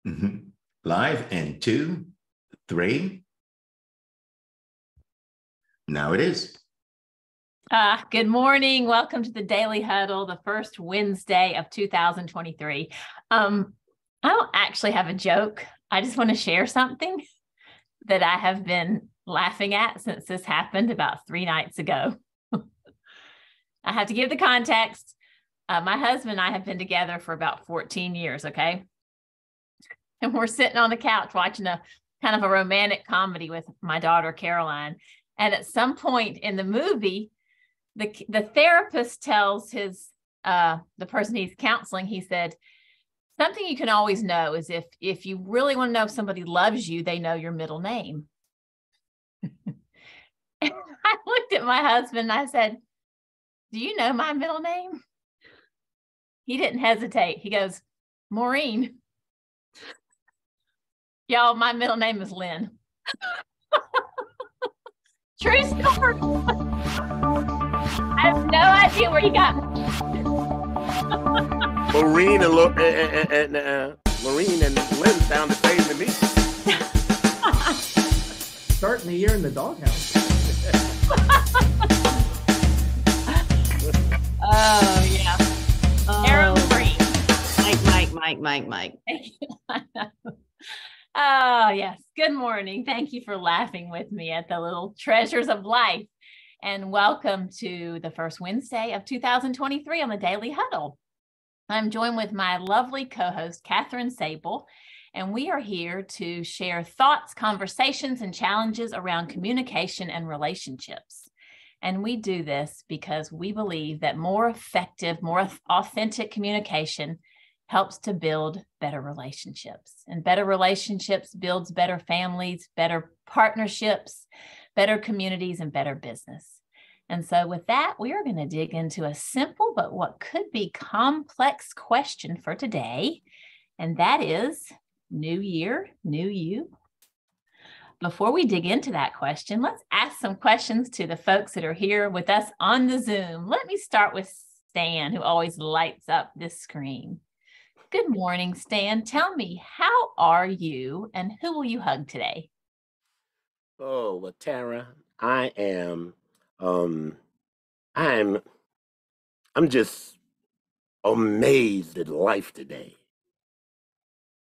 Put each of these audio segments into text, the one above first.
Mm-hmm. Live in 2, 3. Now it is. Good morning. Welcome to the Daily Huddle, the first Wednesday of 2023. I don't actually have a joke. I just want to share something that I have been laughing at since this happened about 3 nights ago. I have to give the context. My husband and I have been together for about 14 years, okay? And we're sitting on the couch watching a kind of a romantic comedy with my daughter, Caroline. And at some point in the movie, the therapist tells the person he's counseling, he said, something you can always know is if you really want to know if somebody loves you, they know your middle name. And I looked at my husband and I said, do you know my middle name? He didn't hesitate. He goes, Maureen. Y'all, my middle name is Lynn. True story. I have no idea where you got me. Maureen and Lynn sound the same to me. Starting the year in the doghouse. Oh, yeah. Aaron Green. Mike. Oh, yes. Good morning. Thank you for laughing with me at the little treasures of life. And welcome to the first Wednesday of 2023 on the Daily Huddle. I'm joined with my lovely co-host, Catherine Sable, and we are here to share thoughts, conversations, and challenges around communication and relationships. And we do this because we believe that more effective, more authentic communication helps to build better relationships. And better relationships builds better families, better partnerships, better communities, and better business. And so with that, we are going to dig into a simple but what could be complex question for today. And that is, new year, new you. Before we dig into that question, let's ask some questions to the folks that are here with us on the Zoom. Let me start with Stan, who always lights up this screen. Good morning, Stan. Tell me, how are you and who will you hug today? Oh, well, Tara, I'm just amazed at life today.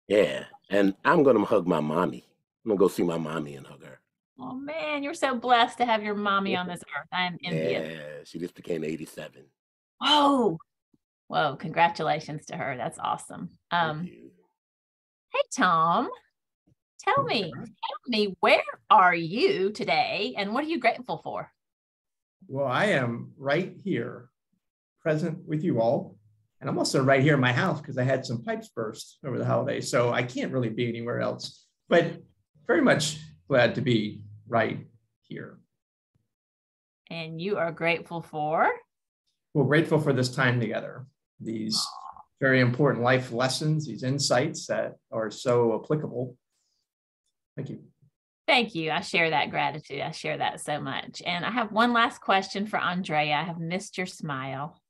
Yeah, and I'm gonna hug my mommy. I'm gonna go see my mommy and hug her. Oh man, you're so blessed to have your mommy on this earth. I'm envious. Yeah, she just became 87. Whoa, congratulations to her. That's awesome. Thank you. Hey, Tom, tell me, where are you today and what are you grateful for? Well, I am right here, present with you all. And I'm also right here in my house because I had some pipes burst over the holidays. So I can't really be anywhere else, but very much glad to be right here. And you are grateful for? Well, grateful for this time together, these very important life lessons, these insights that are so applicable. Thank you. Thank you. I share that gratitude. I share that so much. And I have one last question for Andrea. I have missed your smile.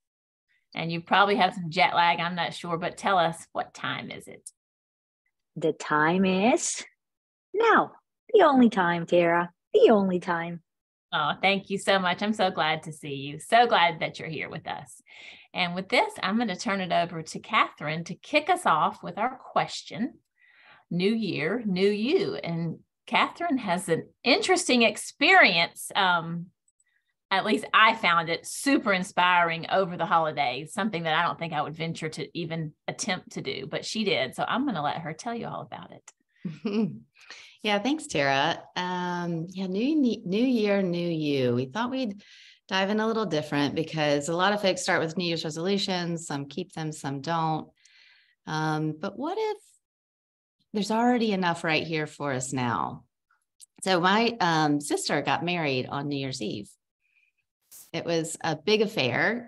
And you probably have some jet lag. I'm not sure, but tell us, what time is it? The time is now. The only time, Tara. The only time. Oh, thank you so much. I'm so glad to see you. So glad that you're here with us. And with this, I'm going to turn it over to Catherine to kick us off with our question. New year, new you. And Catherine has an interesting experience. At least I found it super inspiring over the holidays, something that I don't think I would venture to even attempt to do, but she did. So I'm going to let her tell you all about it. Yeah, thanks, Tara. New year, new you. We thought we'd dive in a little different because a lot of folks start with New Year's resolutions. Some keep them, some don't. But what if there's already enough right here for us now? So my sister got married on New Year's Eve. It was a big affair.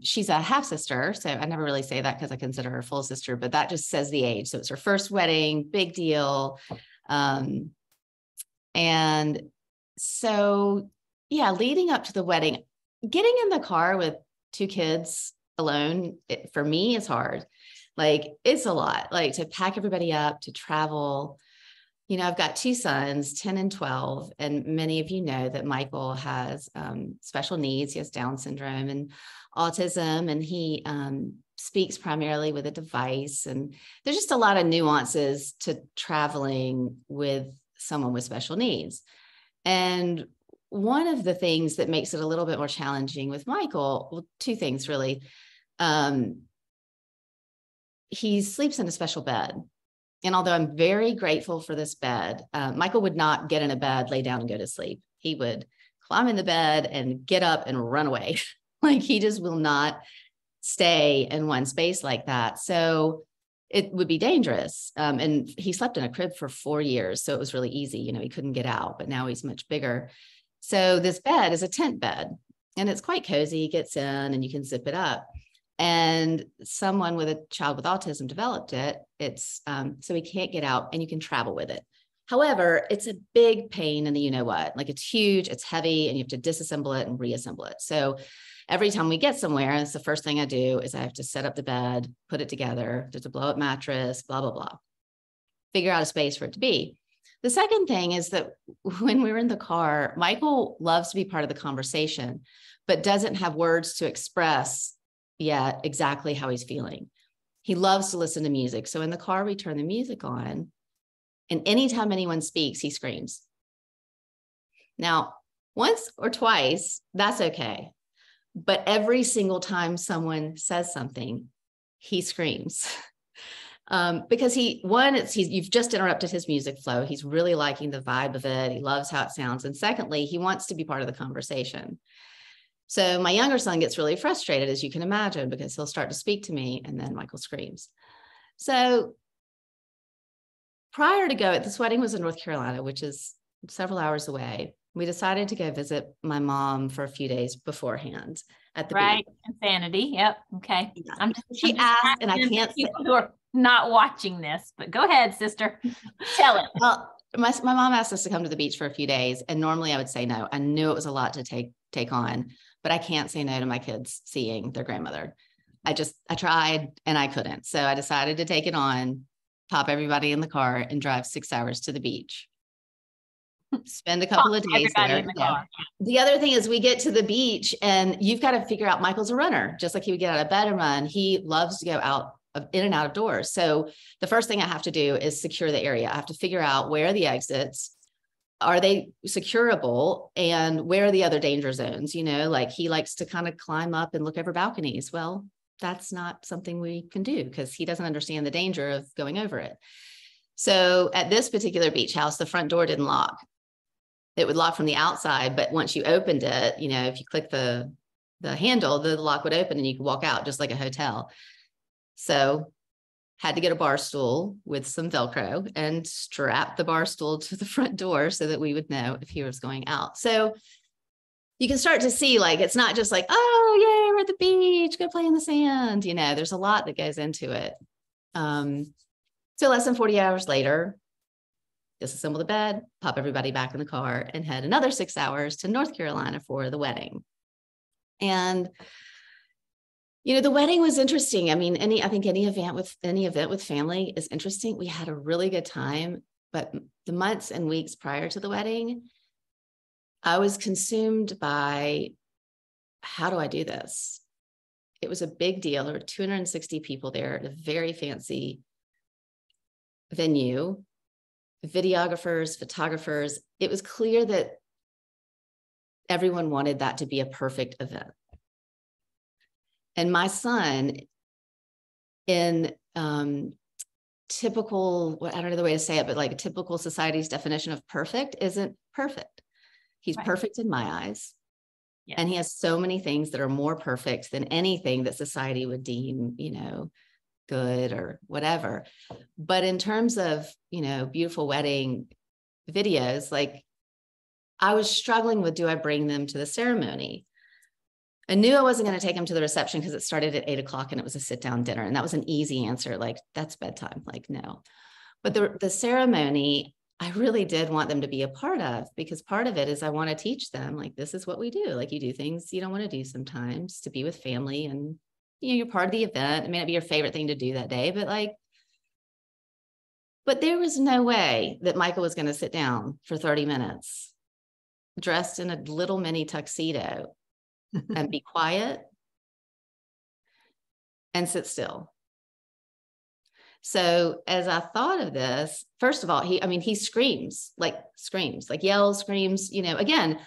She's a half sister, so I never really say that because I consider her full sister, but that just says the age. So it's her first wedding, big deal. And so, yeah, leading up to the wedding, getting in the car with 2 kids alone, for me is hard. Like, it's a lot, like to pack everybody up, to travel. You know, I've got two sons, 10 and 12, and many of you know that Michael has special needs. He has Down syndrome and autism, and he speaks primarily with a device. And there's just a lot of nuances to traveling with someone with special needs. And one of the things that makes it a little bit more challenging with Michael, well, two things really. He sleeps in a special bed. And although I'm very grateful for this bed, Michael would not get in a bed, lay down and go to sleep. He would climb in the bed and get up and run away. Like, he just will not stay in one space like that. So it would be dangerous. And he slept in a crib for 4 years. So it was really easy. You know, he couldn't get out, but now he's much bigger. So this bed is a tent bed, and it's quite cozy. He gets in and you can zip it up. And someone with a child with autism developed it. It's so he can't get out, and you can travel with it. However, it's a big pain in the you-know-what. Like, it's huge, it's heavy, and you have to disassemble it and reassemble it. So every time we get somewhere, it's the first thing I do is I have to set up the bed, put it together. There's a blow-up mattress, blah, blah, blah. Figure out a space for it to be. The second thing is that when we were in the car, Michael loves to be part of the conversation, but doesn't have words to express yet exactly how he's feeling. He loves to listen to music. So in the car, we turn the music on, and anytime anyone speaks, he screams. Now, once or twice, that's okay. But every single time someone says something, he screams. Because you've just interrupted his music flow. He's really liking the vibe of it. He loves how it sounds. And secondly, he wants to be part of the conversation. So my younger son gets really frustrated, as you can imagine, because he'll start to speak to me and then Michael screams. So prior to this wedding was in North Carolina, which is several hours away. We decided to go visit my mom for a few days beforehand at the beach. Insanity. Yep. Okay. Yeah. She asked, and I can't say. People who are not watching this, but go ahead, sister. Tell it. Well, my mom asked us to come to the beach for a few days, and normally I would say no. I knew it was a lot to take on, but I can't say no to my kids seeing their grandmother. I tried and I couldn't. So I decided to take it on, pop everybody in the car, and drive 6 hours to the beach. Spend a couple of days there. In the car. The other thing is, we get to the beach and you've got to figure out, Michael's a runner, just like he would get out of bed and run. He loves to go in and out of doors. So the first thing I have to do is secure the area. I have to figure out where are the exits. Are they securable, and where are the other danger zones? You know, like, he likes to kind of climb up and look over balconies. Well, that's not something we can do because he doesn't understand the danger of going over it. So at this particular beach house, the front door didn't lock. It would lock from the outside, but once you opened it, you know, if you click the handle, the lock would open and you could walk out just like a hotel. So had to get a bar stool with some Velcro and strap the bar stool to the front door so that we would know if he was going out. So you can start to see, like, it's not just like, oh, yay, we're at the beach, go play in the sand. You know, there's a lot that goes into it. So less than 40 hours later, disassemble the bed, pop everybody back in the car, and head another 6 hours to North Carolina for the wedding. And you know, the wedding was interesting. I mean, I think any event with family is interesting. We had a really good time, but the months and weeks prior to the wedding, I was consumed by, how do I do this? It was a big deal. There were 260 people there at a very fancy venue, videographers, photographers. It was clear that everyone wanted that to be a perfect event. And my son, in typical, I don't know the way to say it, but like a typical society's definition of perfect, isn't perfect. He's right. Perfect in my eyes. Yes. And he has so many things that are more perfect than anything that society would deem, you know, good or whatever. But in terms of, you know, beautiful wedding videos, like, I was struggling with, do I bring them to the ceremony? I knew I wasn't going to take him to the reception because it started at 8 o'clock and it was a sit down dinner. And that was an easy answer. Like, that's bedtime. Like, no. But the ceremony, I really did want them to be a part of, because part of it is I want to teach them, like, this is what we do. Like, you do things you don't want to do sometimes to be with family and you're part of the event. It may not be your favorite thing to do that day, but like, but there was no way that Michael was going to sit down for 30 minutes dressed in a little mini tuxedo and be quiet and sit still. So as I thought of this, first of all, he screams, like yells, screams, again,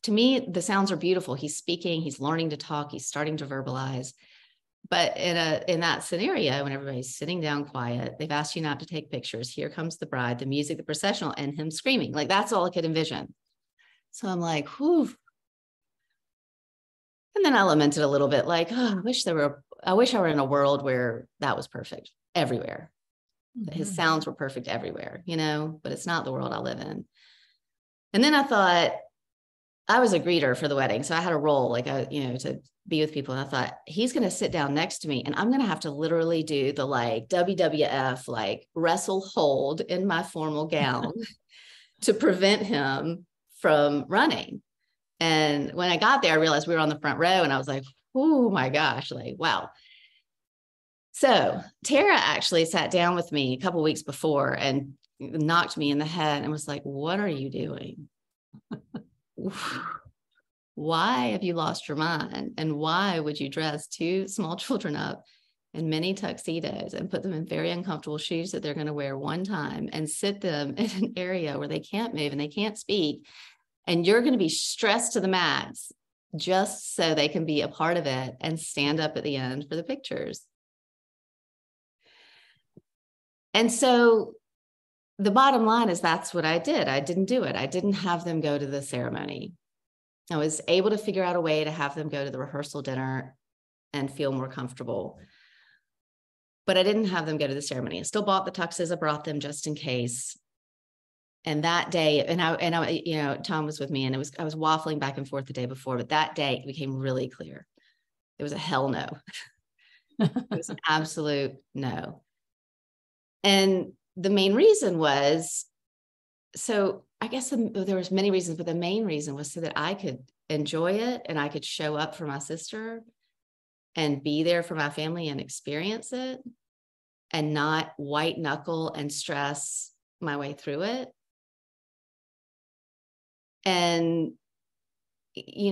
to me, the sounds are beautiful. He's speaking, he's learning to talk, he's starting to verbalize. But in that scenario, when everybody's sitting down quiet, they've asked you not to take pictures. Here comes the bride, the music, the processional, and him screaming. Like, that's all I could envision. So I'm like, whew. And then I lamented a little bit, like, oh, I wish I were in a world where that was perfect everywhere. Mm-hmm. His sounds were perfect everywhere, but it's not the world I live in. And then I thought, I was a greeter for the wedding. So I had a role, to be with people. And I thought, he's going to sit down next to me and I'm going to have to literally do the WWF, wrestle hold in my formal gown to prevent him from running. And when I got there, I realized we were on the front row and I was like, oh my gosh, wow. So Tara actually sat down with me a couple of weeks before and knocked me in the head and was like, what are you doing? Why have you lost your mind? And why would you dress two small children up in mini tuxedos and put them in very uncomfortable shoes that they're going to wear one time and sit them in an area where they can't move and they can't speak? And you're going to be stressed to the max just so they can be a part of it and stand up at the end for the pictures. And so the bottom line is that's what I did. I didn't do it. I didn't have them go to the ceremony. I was able to figure out a way to have them go to the rehearsal dinner and feel more comfortable. But I didn't have them go to the ceremony. I still bought the tuxes. I brought them just in case. And that day, and I, Tom was with me, and I was waffling back and forth the day before, but that day it became really clear. It was a hell no. It was an absolute no. And the main reason was, so I guess there was many reasons, but the main reason was so that I could enjoy it and I could show up for my sister and be there for my family and experience it and not white knuckle and stress my way through it. And,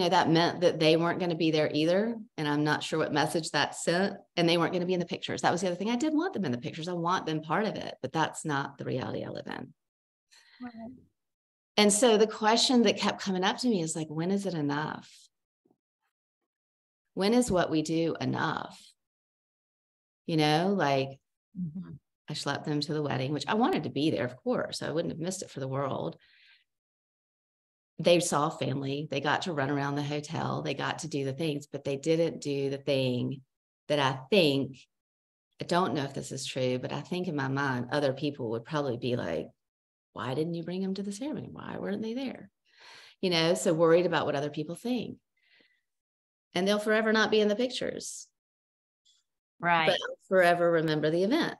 that meant that they weren't going to be there either. And I'm not sure what message that sent. And they weren't going to be in the pictures. That was the other thing. I did want them in the pictures. I want them part of it, but that's not the reality I live in. Right. And so the question that kept coming up to me is like, when is it enough? When is what we do enough? Mm-hmm. I schlepped them to the wedding, which I wanted to be there, of course. I wouldn't have missed it for the world. They saw family. They got to run around the hotel. They got to do the things, but they didn't do the thing that I don't know if this is true, but I think in my mind, other people would probably be like, why didn't you bring them to the ceremony? Why weren't they there? So worried about what other people think. And they'll forever not be in the pictures. Right. But I'll forever remember the event.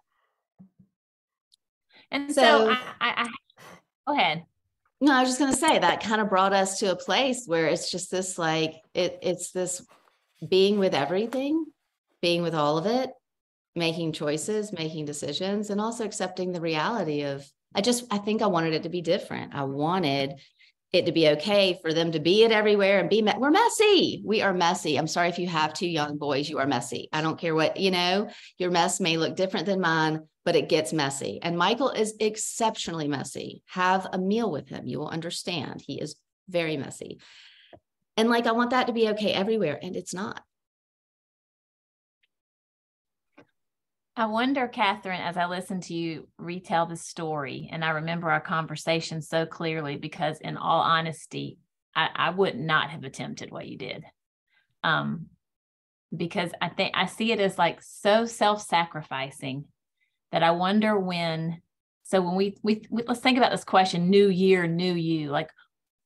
And so I go ahead. No, I was just going to say that kind of brought us to a place where it's just this, it's this being with everything, being with all of it, making choices, making decisions, and also accepting the reality of, I think I wanted it to be different. I wanted it to be okay for them to be it everywhere and we're messy. We are messy. I'm sorry if you have two young boys, you are messy. I don't care what, your mess may look different than mine, but it gets messy. And Michael is exceptionally messy. Have a meal with him. You will understand. He is very messy. And I want that to be okay everywhere. And it's not. I wonder, Catherine, as I listen to you retell the story, and I remember our conversation so clearly, because in all honesty, I would not have attempted what you did. Because I see it as so self-sacrificing that I wonder when we let's think about this question, new year, new you,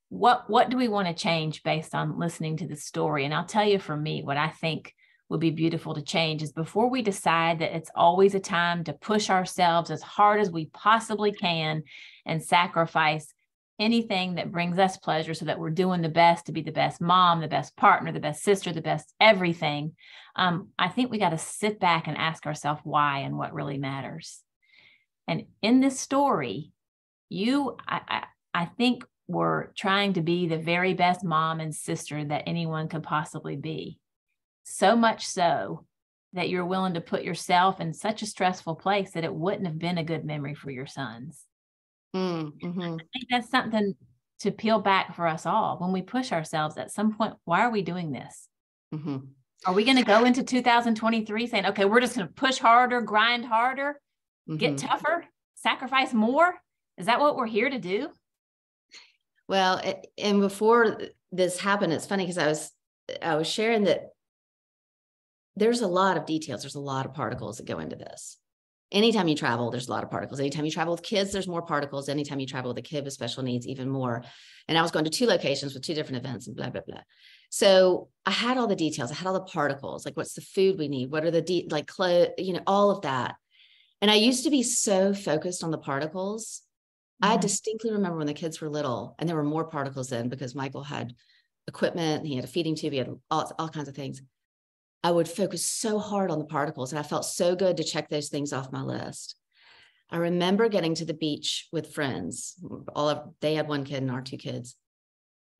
what do we want to change based on listening to the story? And I'll tell you, for me, what I think would be beautiful to change is, before we decide that it's always a time to push ourselves as hard as we possibly can and sacrifice anything that brings us pleasure so that we're doing the best to be the best mom, the best partner, the best sister, the best everything. I think we got to sit back and ask ourselves why and what really matters. And in this story, I think were trying to be the very best mom and sister that anyone could possibly be. So much so that you're willing to put yourself in such a stressful place that it wouldn't have been a good memory for your sons. Mm-hmm. I think that's something to peel back for us all. When we push ourselves at some point, why are we doing this? Mm-hmm. Are we going to go into 2023 saying, okay, we're just going to push harder, grind harder, get tougher, sacrifice more? Is that what we're here to do? Well, and before this happened, it's funny because I was sharing that there's a lot of details. There's a lot of particles that go into this. Anytime you travel, there's a lot of particles. Anytime you travel with kids, there's more particles. Anytime you travel with a kid with special needs, even more. And I was going to 2 locations with 2 different events and blah, blah, blah. So I had all the details. I had all the particles, like what's the food we need? What are the clothes, all of that. And I used to be so focused on the particles. I distinctly remember when the kids were little and there were more particles then because Michael had equipment, he had a feeding tube, he had all kinds of things. I would focus so hard on the particles and I felt so good to check those things off my list. I remember getting to the beach with friends. They had 1 kid and our 2 kids.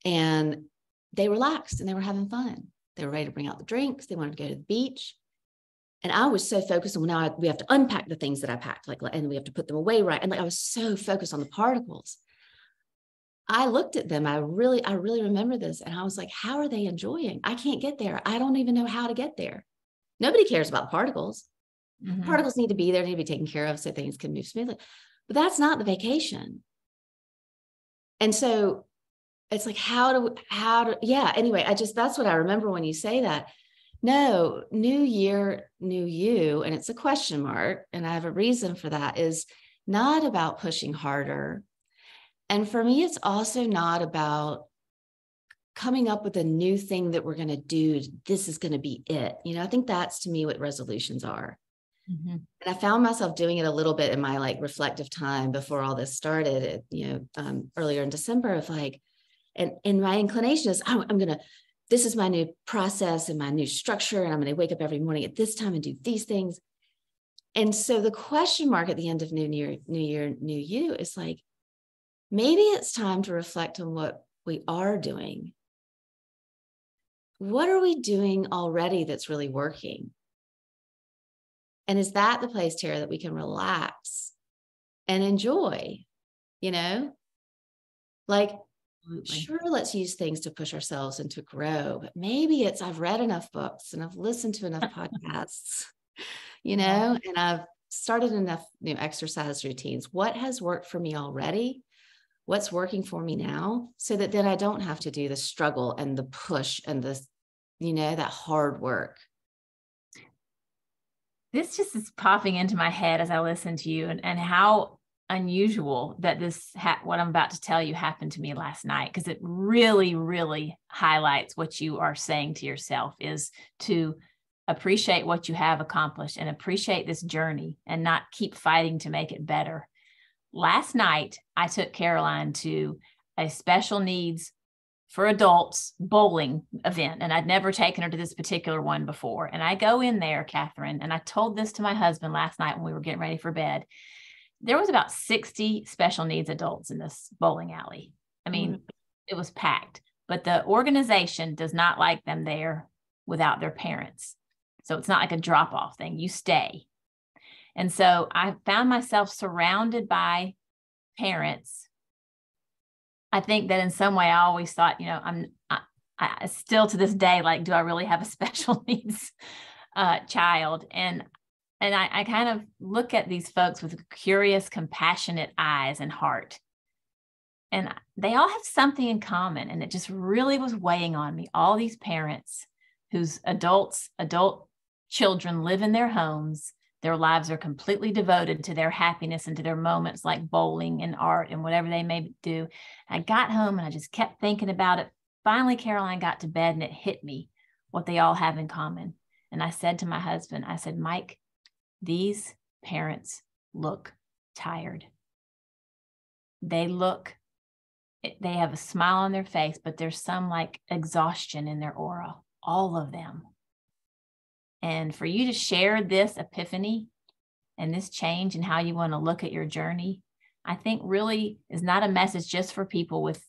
And they relaxed and they were having fun. They were ready to bring out the drinks. They wanted to go to the beach. And I was so focused on we have to unpack the things that I packed, and we have to put them away right. And I was so focused on the particles. I looked at them. I really remember this. And I was like, how are they enjoying? I can't get there. I don't even know how to get there. Nobody cares about the particles. Particles need to be there, need to be taken care of so things can move smoothly. But that's not the vacation. And so it's like, anyway, that's what I remember when you say that. No, new year, new you, and it's a question mark, and I have a reason for that, is not about pushing harder. And for me, it's also not about coming up with a new thing that we're going to do. This is going to be it. I think that's to me what resolutions are. And I found myself doing it a little bit in my reflective time before all this started, earlier in December and my inclination is this is my new process and my new structure. And I'm going to wake up every morning at this time and do these things. And so the question mark at the end of new year, new you is maybe it's time to reflect on what we are doing. What are we doing already that's really working? And is that the place, Tara, that we can relax and enjoy, Sure, let's use things to push ourselves and to grow, but maybe I've read enough books and I've listened to enough podcasts, and I've started enough new exercise routines. What has worked for me already? What's working for me now? So that then I don't have to do the struggle and the push and that hard work. This just is popping into my head as I listen to you and how unusual that what I'm about to tell you happened to me last night, because it really, really highlights what you are saying to yourself, is to appreciate what you have accomplished and appreciate this journey and not keep fighting to make it better. Last night, I took Caroline to a special needs for adults bowling event, and I'd never taken her to this particular one before. And I go in there, Catherine, and I told this to my husband last night when we were getting ready for bed. There was about 60 special needs adults in this bowling alley. I mean, it was packed, but the organization does not like them there without their parents. So it's not like a drop-off thing. You stay. And so I found myself surrounded by parents. I think that in some way I always thought, I still to this day, do I really have a special needs child? And I kind of look at these folks with curious, compassionate eyes and heart. And they all have something in common. And it just really was weighing on me. All these parents whose adult children live in their homes. Their lives are completely devoted to their happiness and to their moments like bowling and art and whatever they may do. I got home and I just kept thinking about it. Finally, Caroline got to bed and it hit me what they all have in common. And I said to my husband, I said, Mike, these parents look tired. They look they have a smile on their face, but there's some like exhaustion in their aura, all of them. And for you to share this epiphany and this change in how you want to look at your journey, I think really is not a message just for people with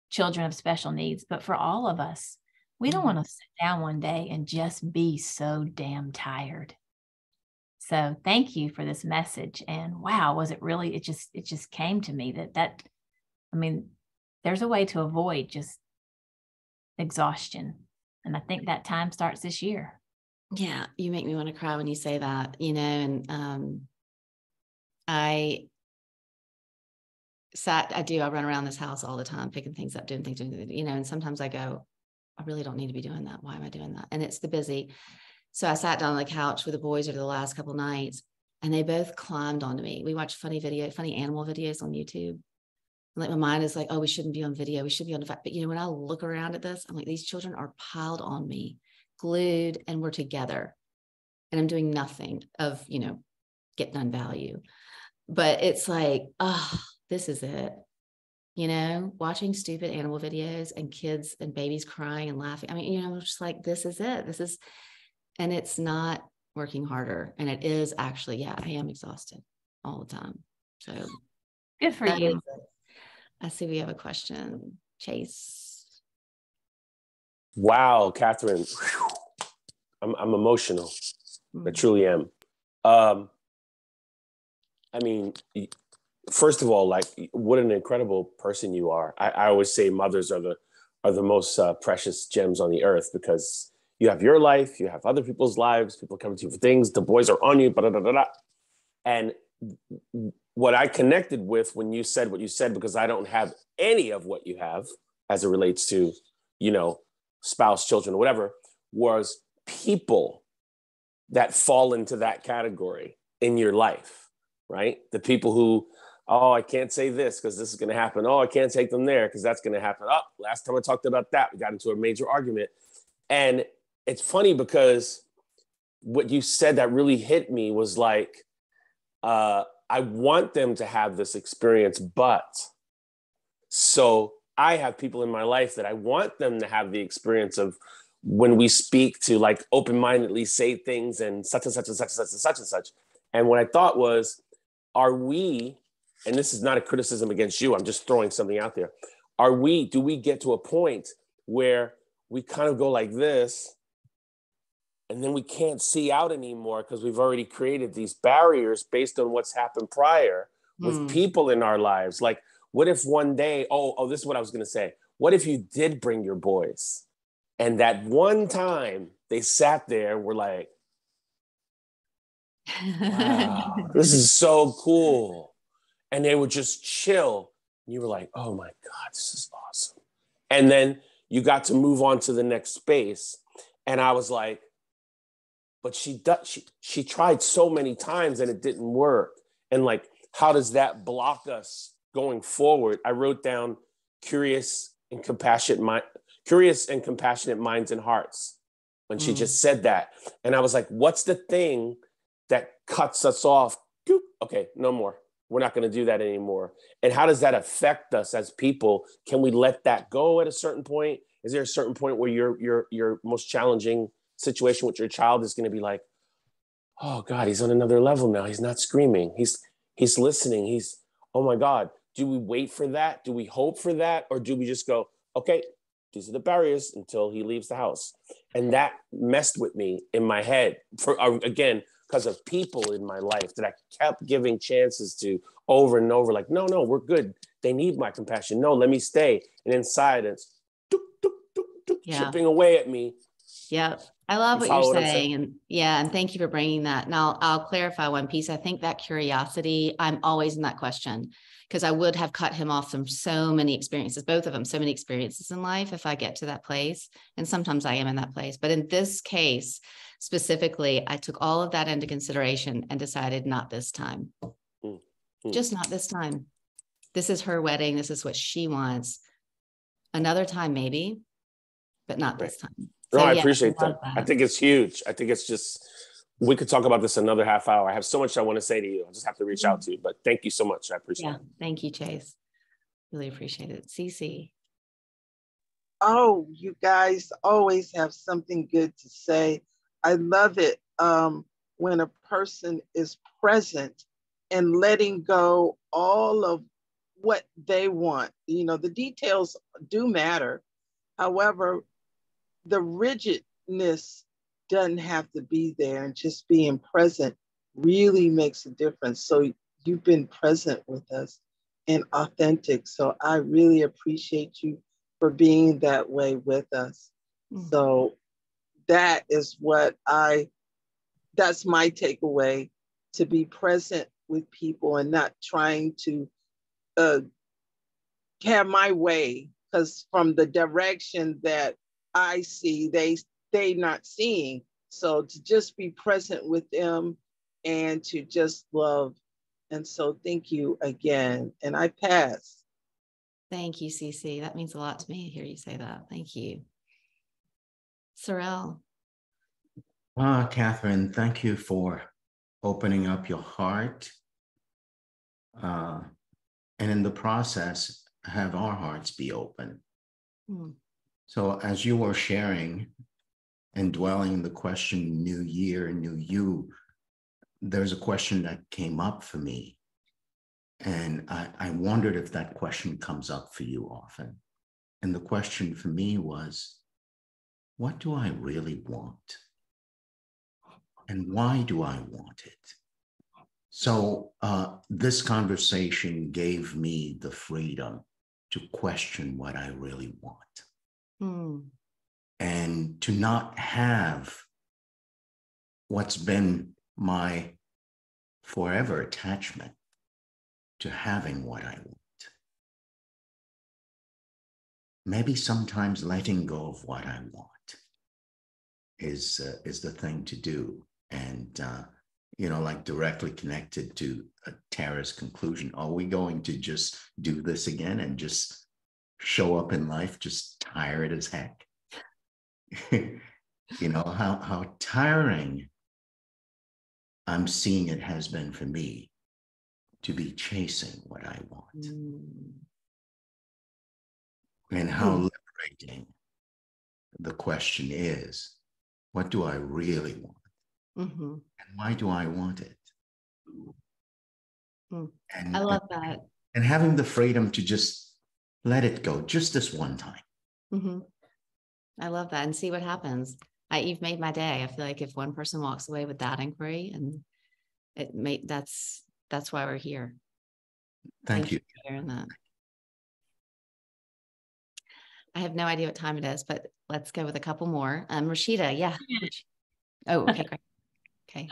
children of special needs, but for all of us. We don't want to sit down one day and just be so damn tired. So thank you for this message. And wow, was it really, it just came to me that, I mean, there's a way to avoid just exhaustion. And I think that time starts this year. Yeah, you make me want to cry when you say that, you know, and I run around this house all the time, picking things up, doing things, you know, and sometimes I go, I really don't need to be doing that. Why am I doing that? And it's the busy. So I sat down on the couch with the boys over the last couple of nights, and they both climbed onto me. We watched funny animal videos on YouTube. Like my mind is like, oh, we shouldn't be on video. We should be on the fact. But you know, when I look around at this, I'm like, these children are piled on me, glued, and we're together. And I'm doing nothing of, you know, getting on value. But it's like, oh, this is it. You know, watching stupid animal videos and kids and babies crying and laughing. I mean, you know, just like, this is it. And it's not working harder. And it is actually, yeah, I am exhausted all the time. So good for you. I see we have a question. Chase. Wow, Catherine. I'm emotional. I truly am. I mean, first of all, like, what an incredible person you are. I always say mothers are the most precious gems on the earth, because you have your life, you have other people's lives, people coming to you for things, the boys are on you, blah, blah, blah, blah. And what I connected with when you said what you said, because I don't have any of what you have as it relates to, you know, spouse, children, or whatever, was people that fall into that category in your life, right? The people who, oh, I can't say this because this is going to happen. Oh, I can't take them there because that's going to happen. Oh, last time I talked about that, we got into a major argument. And it's funny because what you said that really hit me was like, I want them to have this experience, but so I have people in my life that I want them to have the experience of when we speak to, like, open-mindedly say things and such and such and such and such and such and such. And what I thought was, are we, and this is not a criticism against you, I'm just throwing something out there. Do we get to a point where we kind of go like this, and then we can't see out anymore because we've already created these barriers based on what's happened prior with people in our lives? Like, what if one day, this is what I was going to say. What if you did bring your boys, and that one time they sat there and were like, wow, this is so cool. And they would just chill. And you were like, oh my God, this is awesome. And then you got to move on to the next space. And I was like, but she tried so many times and it didn't work. And like, how does that block us going forward? I wrote down curious and compassionate minds and hearts when she just said that. And I was like, what's the thing that cuts us off? Okay, no more. We're not going to do that anymore. And how does that affect us as people? Can we let that go at a certain point? Is there a certain point where your most challenging situation with your child is going to be like, oh God, he's on another level now. He's not screaming. He's listening. Oh my God. Do we wait for that? Do we hope for that? Or do we just go, okay, these are the barriers until he leaves the house? And that messed with me in my head again, because of people in my life that I kept giving chances to over and over. Like, no, we're good. They need my compassion. No, let me stay. And inside it's chipping away at me. Yeah. I love what you're saying. And yeah, and thank you for bringing that. And I'll clarify one piece. I think that curiosity, I'm always in that question, because I would have cut him off from so many experiences, both of them, so many experiences in life if I get to that place. And sometimes I am in that place. But in this case, specifically, I took all of that into consideration and decided not this time. Just not this time. This is her wedding. This is what she wants. Another time, maybe, but not this time. No, I appreciate that. I think it's huge. I think it's just, we could talk about this another half hour. I have so much I want to say to you. I just have to reach out to you, but thank you so much. I appreciate it. Thank you, Chase. Really appreciate it. Cece. Oh, you guys always have something good to say. I love it when a person is present and letting go all of what they want. You know, the details do matter. However, the rigidness doesn't have to be there, and just being present really makes a difference. So you've been present with us and authentic. So I really appreciate you for being that way with us. Mm-hmm. So that is that's my takeaway, to be present with people and not trying to have my way, because from the direction that I see, they not seeing. So to just be present with them and to just love. And so thank you again. And I pass. Thank you, Cece. That means a lot to me to hear you say that. Thank you. Sorrel. Catherine, thank you for opening up your heart. And in the process, have our hearts be open. So as you were sharing and dwelling the question, new year, new you, there's a question that came up for me. And I wondered if that question comes up for you often. And the question for me was, what do I really want? And why do I want it? So this conversation gave me the freedom to question what I really want. And to not have what's been my forever attachment to having what I want. Maybe sometimes letting go of what I want is the thing to do. And, like directly connected to Tara's conclusion, are we going to just do this again and just show up in life just tired as heck? How tiring I'm seeing it has been for me to be chasing what I want. And how liberating the question is, what do I really want? And why do I want it? And I love that. And having the freedom to just let it go just this one time. I love that, and see what happens. You've made my day. I feel like if one person walks away with that inquiry, and that's why we're here. Thank you for sharing that. I have no idea what time it is, but let's go with a couple more. Rashida, yeah. Oh, okay, great. Okay.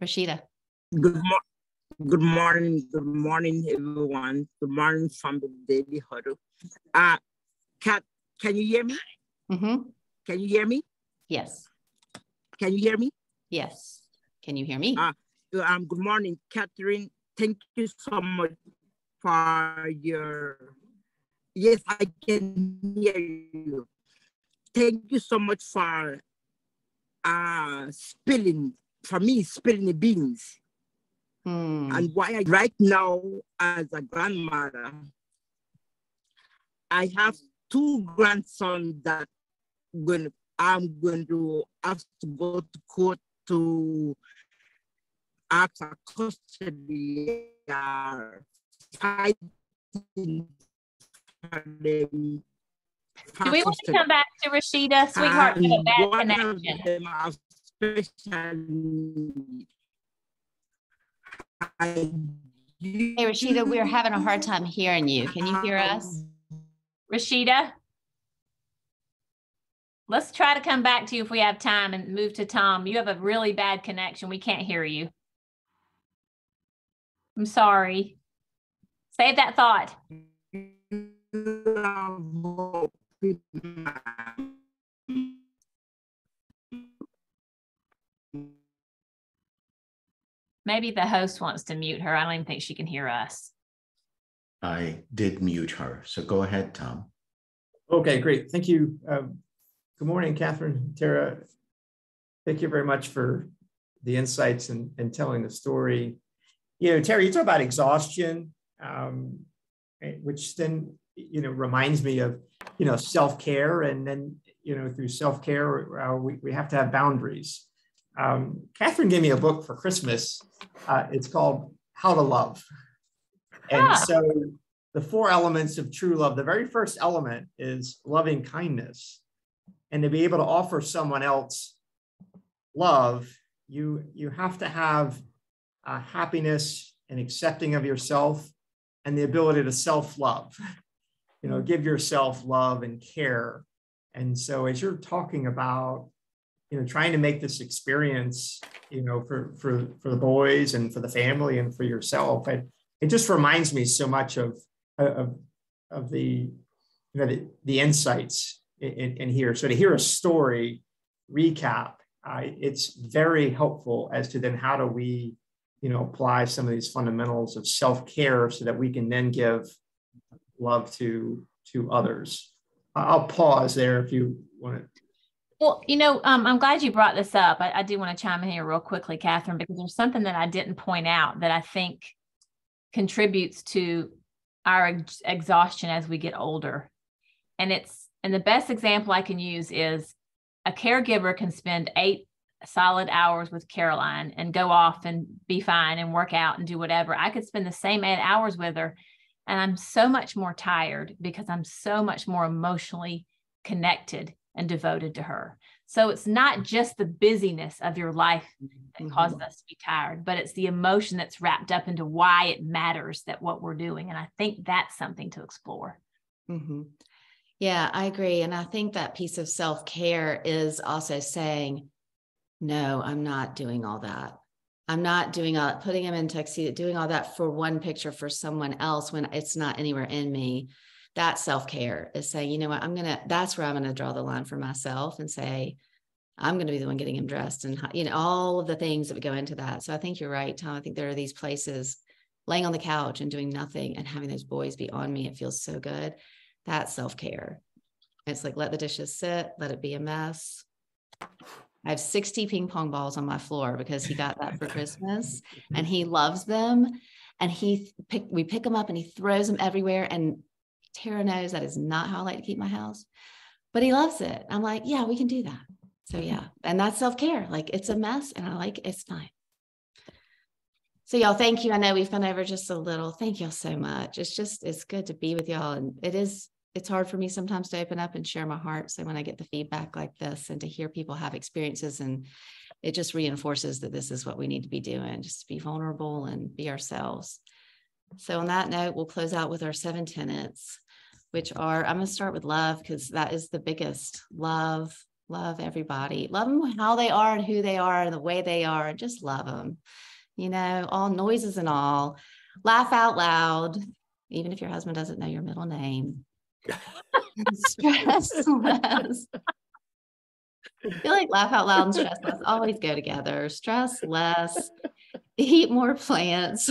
Rashida. Good morning, everyone. Good morning from the Daily Huddle. Kat, can you hear me? Can you hear me? Yes. Can you hear me? Yes. Can you hear me? Good morning, Catherine. Thank you so much for your... Yes, I can hear you. Thank you so much for spilling the beans. And why right now, as a grandmother, I have 2 grandsons that I'm going to have to go to court to ask a custody, fighting for them. Do we want to come back to Rashida, sweetheart? We have a bad connection. Hey, Rashida, we're having a hard time hearing you. Can you hear us? Rashida? Let's try to come back to you if we have time and move to Tom. You have a really bad connection. We can't hear you. I'm sorry. Save that thought. Maybe the host wants to mute her. I don't even think she can hear us. I did mute her. So go ahead, Tom. Okay, great. Thank you. Good morning, Catherine, Tara. Thank you very much for the insights and telling the story. Terry, you talk about exhaustion, which then, reminds me of, self-care. And then, through self-care, we have to have boundaries. Catherine gave me a book for Christmas. It's called How to Love. And so the 4 elements of true love, the very first element is loving kindness. And to be able to offer someone else love, you have to have happiness and accepting of yourself and the ability to self-love, give yourself love and care. And so as you're talking about, trying to make this experience, for the boys and for the family and for yourself, it just reminds me so much of the, the insights in here. So to hear a story recap, it's very helpful as to then how do we, apply some of these fundamentals of self-care so that we can then give love to others. I'll pause there if you want to. Well, I'm glad you brought this up. I do want to chime in here real quickly, Catherine, because there's something that I didn't point out that I think contributes to our exhaustion as we get older. And the best example I can use is a caregiver can spend 8 solid hours with Caroline and go off and be fine and work out and do whatever. I could spend the same 8 hours with her, and I'm so much more tired because I'm so much more emotionally connected and devoted to her. So it's not just the busyness of your life that causes us to be tired, but it's the emotion that's wrapped up into why it matters that what we're doing. And I think that's something to explore. Mm-hmm. Yeah, I agree. And I think that piece of self-care is also saying, no, I'm not doing all that. I'm not doing putting him in tuxedo, doing all that for one picture for someone else when it's not anywhere in me. That self-care is saying, you know what, that's where I'm going to draw the line for myself and say, I'm going to be the one getting him dressed and, all of the things that would go into that. So I think you're right, Tom. I think there are these places laying on the couch and doing nothing and having those boys be on me. It feels so good. That's self-care. It's like, let the dishes sit, let it be a mess. I have 60 ping pong balls on my floor because he got that for Christmas and he loves them. And we pick them up and he throws them everywhere. And Tara knows that is not how I like to keep my house, but he loves it. I'm like, yeah, we can do that. So yeah. And that's self-care. Like, it's a mess and I like it. It's fine. So y'all, thank you. I know we've gone over just a little. Thank y'all so much. It's good to be with y'all. And it's hard for me sometimes to open up and share my heart. So when I get the feedback like this and to hear people have experiences, and it just reinforces that this is what we need to be doing, just to be vulnerable and be ourselves. So on that note, we'll close out with our 7 tenets, which are, I'm going to start with love because that is the biggest. Love everybody. Love them how they are and who they are and the way they are, and just love them, all noises and all. Laugh out loud, even if your husband doesn't know your middle name. Stress less. I feel like laugh out loud and stress less always go together. Stress less, eat more plants,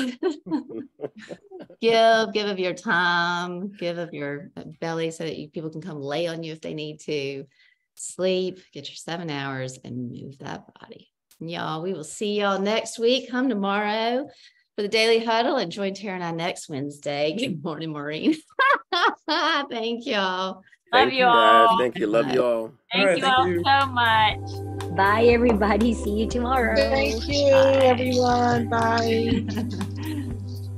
give of your time, give of your belly so that people can come lay on you if they need to. Sleep, get your 7 hours and move that body. And y'all, we will see y'all next week. Come tomorrow for the Daily Huddle and join Tara and I next Wednesday. Good morning, Maureen. Thank y'all. Love you all. Thank you. Love you all. Thank you all so much. Bye, everybody. See you tomorrow. Thank you, everyone. Bye.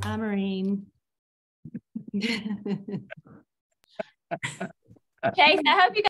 Bye, Maureen. Chase, I hope you guys